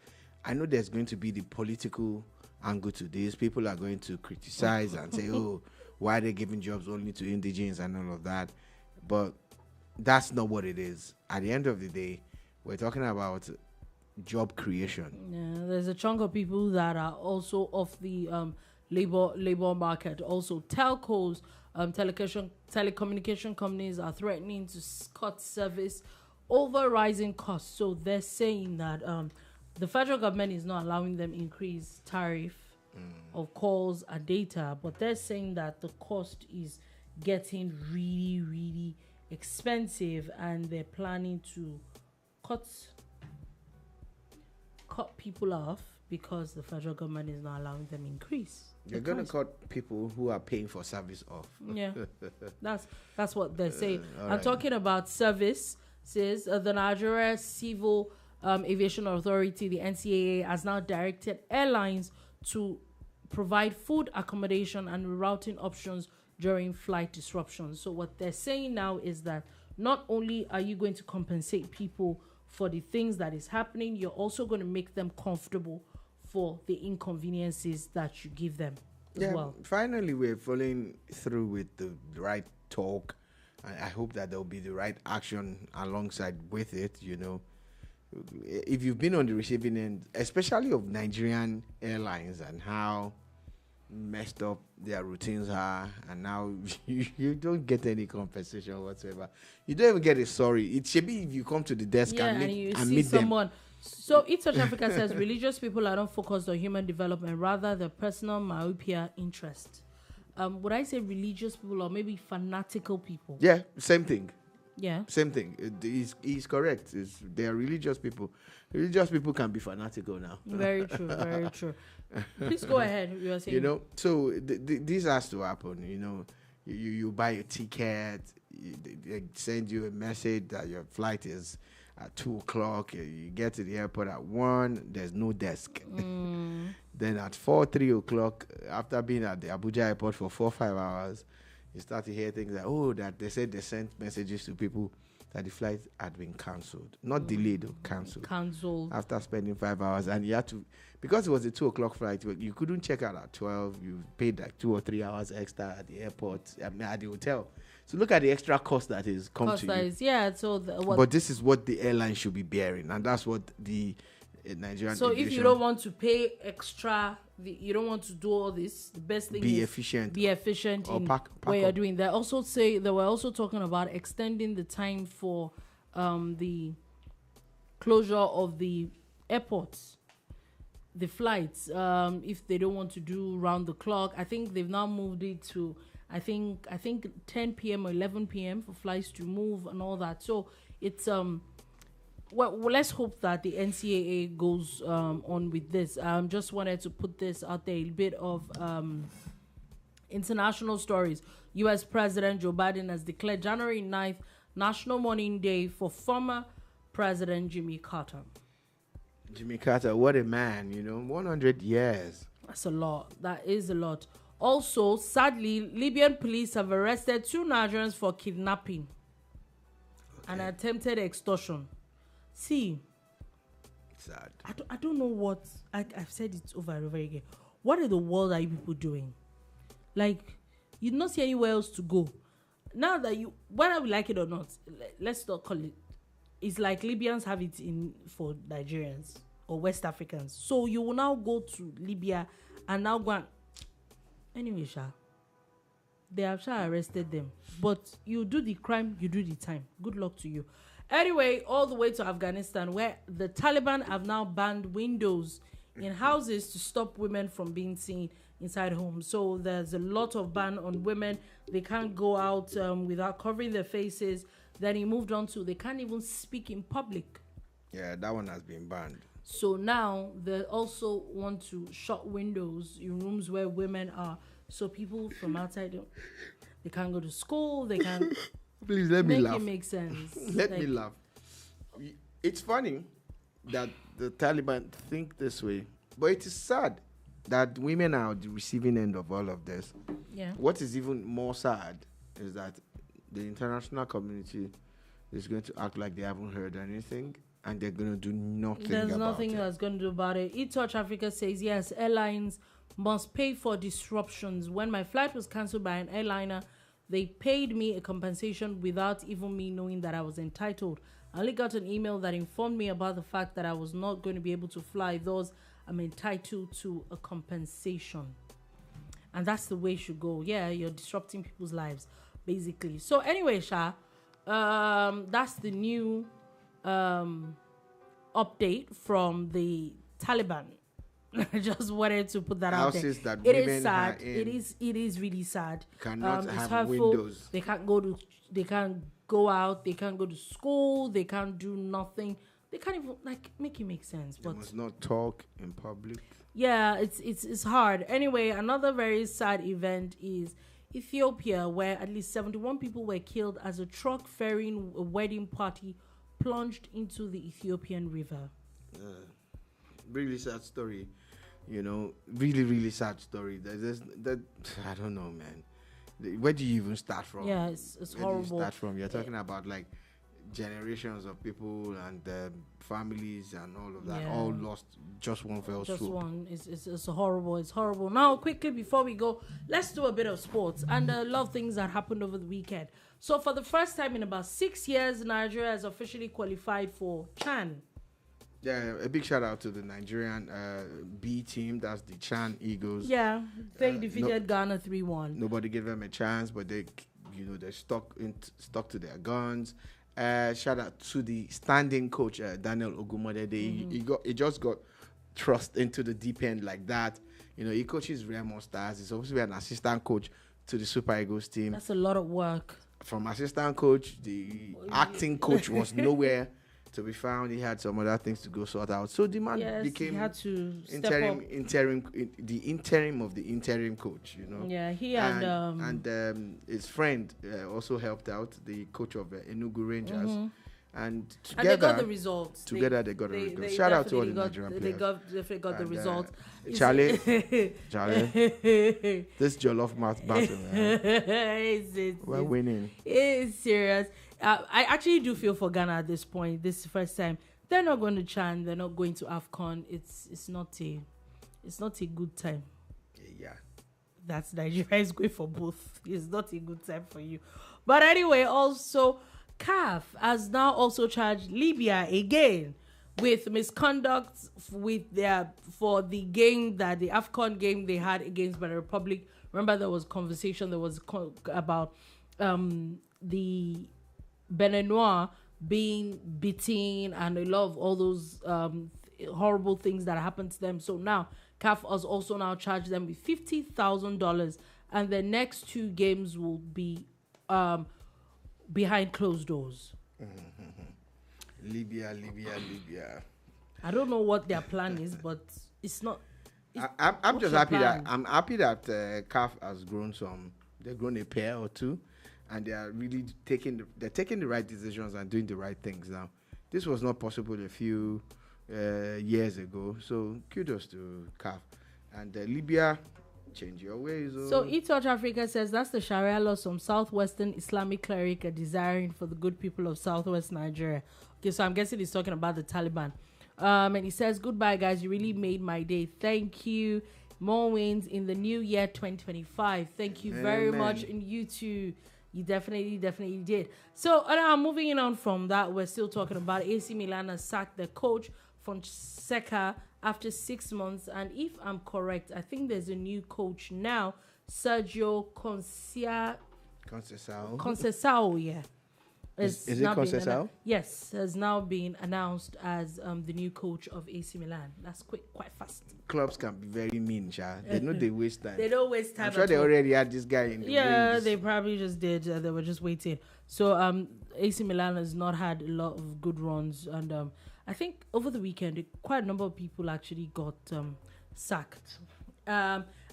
I know there's going to be the political angle to this. People are going to criticize and say, oh, why are they giving jobs only to indigenes and all of that? But that's not what it is. At the end of the day, we're talking about job creation. Yeah, there's a chunk of people that are also off the labor market. Also, telcos, telecommunication companies are threatening to cut service over rising costs. So they're saying that the federal government is not allowing them increase tariff of calls and data, but they're saying that the cost is getting really, really expensive, and they're planning to cut people off because the federal government is not allowing them increase. They're going to cut people who are paying for service off. Yeah, that's what they're saying. I'm right. talking about service. Says the Nigeria Civil Aviation Authority, the NCAA, has now directed airlines to provide food, accommodation, and rerouting options during flight disruptions. So what they're saying now is that not only are you going to compensate people for the things that is happening, you're also going to make them comfortable for the inconveniences that you give them as well. Finally, we're following through with the right talk. I hope that there'll be the right action alongside with it. If you've been on the receiving end, especially of Nigerian airlines and how messed up their routines are, and now you don't get any compensation whatsoever. You don't even get a sorry. It should be if you come to the desk and meet someone. them. So East Africa says religious people are not focused on human development, rather their personal myopia interest. Would I say religious people or maybe fanatical people? Yeah, same thing. Yeah. Same thing. He's correct. They are religious people. Religious people can be fanatical now. Very true. Very true. Please go ahead. You are saying. So this has to happen. You buy a ticket. They send you a message that your flight is at 2:00. You get to the airport at 1:00. There's no desk. Then at 3 o'clock, after being at the Abuja airport for 4-5 hours, you start to hear things like, that they said they sent messages to people that the flight had been cancelled. Not delayed, cancelled. Cancelled. After spending 5 hours. And you had to, because it was a 2 o'clock flight, you couldn't check out at 12. You paid like 2 or 3 hours extra at the airport, at the hotel. So look at the extra cost that is come to you. Yeah, so but this is what the airline should be bearing. And that's what the Nigerian So if you don't want to pay extra, you don't want to do all this, the best thing be is efficient. Be efficient or in pack what you're up. doing. They were also talking about extending the time for the closure of the airports, the flights. If they don't want to do round the clock, I think they've now moved it to I think 10 p.m. or 11 p.m. for flights to move and all that. So it's well, let's hope that the NCAA goes on with this. Just wanted to put this out there, a bit of international stories. U.S. President Joe Biden has declared January 9th National Mourning Day for former President Jimmy Carter. Jimmy Carter, what a man, 100 years. That's a lot. That is a lot. Also, sadly, Libyan police have arrested 2 Nigerians for kidnapping and attempted extortion. See, sad. I don't know what I've said it over and over again. What in the world are you people doing? Like, you don't see anywhere else to go. Now that whether we like it or not, let's not call it. It's like Libyans have it in for Nigerians or West Africans. So you will now go to Libya and now go and anyway, they have arrested them. But you do the crime, you do the time. Good luck to you. Anyway, all the way to Afghanistan, where the Taliban have now banned windows in houses to stop women from being seen inside homes. So there's a lot of ban on women. They can't go out without covering their faces. Then he moved on to they can't even speak in public. Yeah, that one has been banned. So now they also want to shut windows in rooms where women are. So people from outside, they can't go to school. They can't. Please let me laugh. Make it make sense. Let me laugh. It's funny that the Taliban think this way, but it is sad that women are the receiving end of all of this. Yeah. What is even more sad is that the international community is going to act like they haven't heard anything, and they're going to do nothing about it. There's nothing that's going to do about it. eTouch Africa says, yes, airlines must pay for disruptions. When my flight was cancelled by an airliner, they paid me a compensation without even me knowing that I was entitled. I only got an email that informed me about the fact that I was not going to be able to fly. Thus, I'm entitled to a compensation. And that's the way it should go. Yeah, you're disrupting people's lives, basically. So anyway, Sha, that's the new update from the Taliban. I just wanted to put that out there. That it is sad. It is really sad. Cannot it's have hurtful. windows. They can't go out. They can't go to school. They can't do nothing. They can't even make it make sense. They must not talk in public. Yeah, it's hard. Anyway, another very sad event is Ethiopia, where at least 71 people were killed as a truck ferrying a wedding party plunged into the Ethiopian river. Really sad story. Really, really sad story. That I don't know, man. Where do you even start from? Yeah, it's Where horrible. do you start from? You're talking about generations of people and families and all of that, all lost just one fell swoop. Just one. It's horrible. It's horrible. Now, quickly before we go, let's do a bit of sports and a lot of things that happened over the weekend. So, for the first time in about 6 years, Nigeria has officially qualified for CHAN. Yeah, a big shout out to the Nigerian B team. That's the Chan Eagles. Yeah, they defeated Ghana 3-1. Nobody gave them a chance, but they're stuck to their guns. Shout out to the standing coach Daniel Ogumode. He just got thrust into the deep end like that. He coaches Remo Stars. He's supposed to be an assistant coach to the Super Eagles team. That's a lot of work. From assistant coach, the acting coach was nowhere to be found. He had some other things to go sort out. So the man became he had to interim the interim of the interim coach. Yeah, he and his friend also helped out, the coach of Enugu Rangers. And together, they got the results. Together they got the results. Shout out to all the Nigerian players. They definitely got the results. Charlie, this Jollof mouth battle, man. We're winning. It's serious. I actually do feel for Ghana at this point. This is the first time they're not going to CHAN. They're not going to AFCON. It's not a good time. Yeah. That's Nigeria is going for both. It's not a good time for you. But anyway, also CAF has now also charged Libya again with misconduct for the game that the AFCON game they had against Benin Republic. Remember, there was conversation. There was about the Beninois being beaten and a lot of all those horrible things that happened to them. So now CAF has also now charged them with $50,000, and the next two games will be behind closed doors. Libya. I don't know what their plan is, but it's not. I'm just happy that CAF has grown some. They've grown a pair or two, and they are really taking the right decisions and doing the right things now. This was not possible a few years ago. So kudos to CAF and Libya. Change your ways. So eTouch Africa says that's the Sharia law some southwestern Islamic cleric are desiring for the good people of southwest Nigeria. Okay, so I'm guessing he's talking about the Taliban. And he says, goodbye, guys. You really made my day. Thank you. More wins in the new year 2025. Thank you very much. And you too. You definitely did. So now moving on from that, we're still talking about AC Milan has sacked the coach Fonseca after 6 months. And if I'm correct, I think there's a new coach now, Sergio Conceição, yeah. Is it now been Conceição? Yes, has now been announced as the new coach of AC Milan. That's quite fast. Clubs can be very mean, Sha. They know they waste time. They don't waste time. I'm sure they already had this guy in the wings. They probably just did. They were just waiting. So AC Milan has not had a lot of good runs, and I think over the weekend quite a number of people actually got sacked.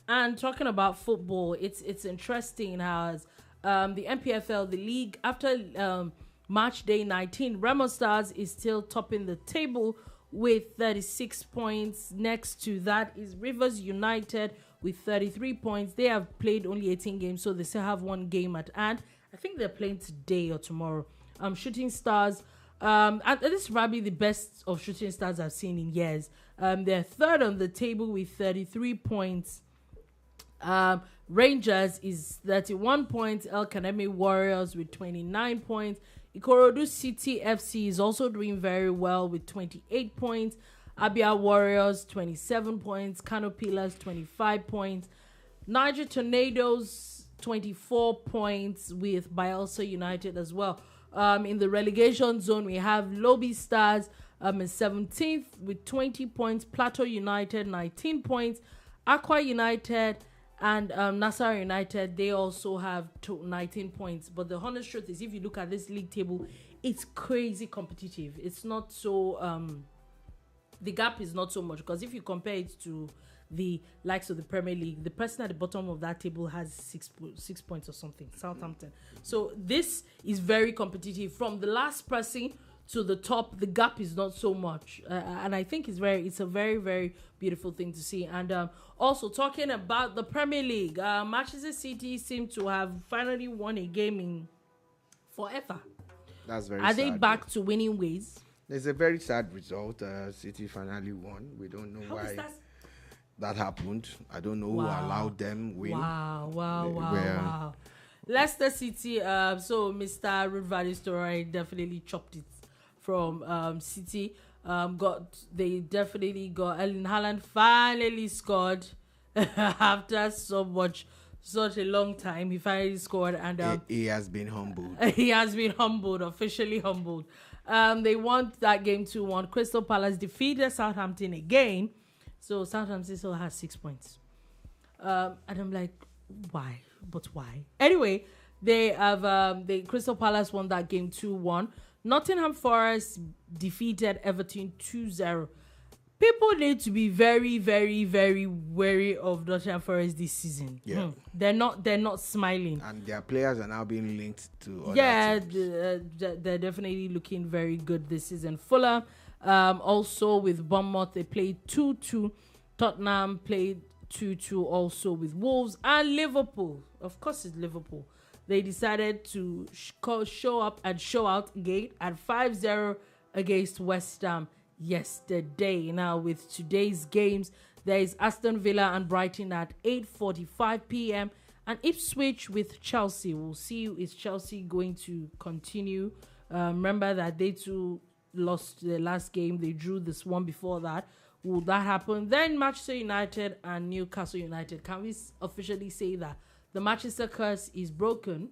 And talking about football, it's interesting how the NPFL, the league, after March Day 19, Remo Stars is still topping the table with 36 points. Next to that is Rivers United with 33 points. They have played only 18 games, so they still have one game at hand. I think they're playing today or tomorrow. Shooting Stars, and this is probably the best of Shooting Stars I've seen in years. They're third on the table with 33 points. Rangers is 31 points. El Kaneme Warriors with 29 points. Ikorodu City FC is also doing very well with 28 points. Abia Warriors 27 points. Kano Pillars 25 points. Niger Tornadoes 24 points with Bielsa United as well. In the relegation zone, we have Lobby Stars in 17th with 20 points. Plateau United 19 points. Aqua United and Nassau United, they also have 19 points. But the honest truth is, if you look at this league table, it's crazy competitive. It's not so... the gap is not so much, because if you compare it to the likes of the Premier League, the person at the bottom of that table has 6 points or something, Southampton. So this is very competitive. From the last person to the top, the gap is not so much, and I think it's a very, very beautiful thing to see. And also talking about the Premier League, Manchester City seem to have finally won a game in forever. That's very Are sad. they back to winning ways? It's a very sad result. City finally won. We don't know How is why that? that happened. I don't know who allowed them win. Wow. Leicester City, so Mr. Ruud van Nistelrooy definitely chopped it from City. They definitely got Erling Haaland finally scored after such a long time. He finally scored, and he has been humbled. He has been humbled, officially humbled. They won that game 2-1. Crystal Palace defeated Southampton again. So Southampton still has 6 points. And I'm like, why? But why? Anyway, they have the Crystal Palace won that game 2-1. Nottingham Forest defeated Everton 2-0. People need to be very, very, very wary of Nottingham Forest this season. Yeah. They're not smiling. And their players are now being linked to Yeah, other teams. they're definitely looking very good this season. Fulham, also with Bournemouth, they played 2-2. Tottenham played 2-2 also with Wolves. And Liverpool, of course it's Liverpool, they decided to show up and show out again at 5-0 against West Ham yesterday. Now with today's games, there is Aston Villa and Brighton at 8:45 p.m. and Ipswich with Chelsea. We'll see, is Chelsea going to continue? Remember that they too lost their last game. They drew this one before that. Will that happen? Then Manchester United and Newcastle United. Can we officially say that the Manchester curse is broken?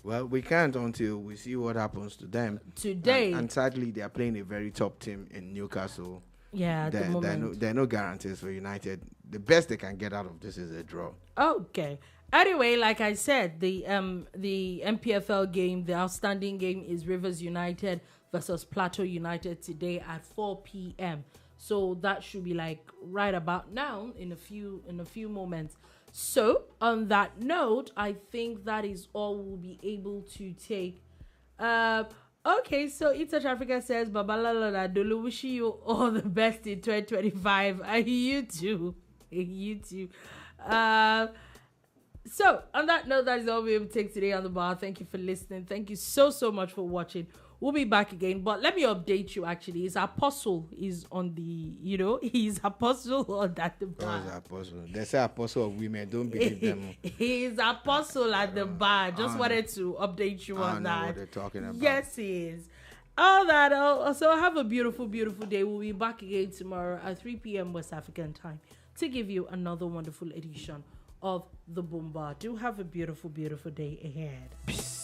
Well, we can't until we see what happens to them Today. And sadly, they are playing a very top team in Newcastle. Yeah, at the moment. There are no guarantees for United. The best they can get out of this is a draw. Okay. Anyway, like I said, the MPFL game, the outstanding game is Rivers United versus Plateau United today at 4 p.m. So that should be like right about now in a few moments. So on that note, I think that is all we'll be able to take. Okay, so South Africa says, Babalala Dolu, wishing you all the best in 2025. And you too. You too. So on that note, that is all we'll take today on the bar. Thank you for listening. Thank you so much for watching. We'll be back again, but let me update you. Actually, his apostle is on the, he's apostle on that the bar. Oh, apostle. They say apostle of women. Don't believe them. He's apostle at the bar. Just wanted to update you on that. I know what they're talking about. Yes, he is. All that. Also, have a beautiful, beautiful day. We'll be back again tomorrow at 3 p.m. West African time to give you another wonderful edition of the Boom Bar. Do have a beautiful, beautiful day ahead. Peace.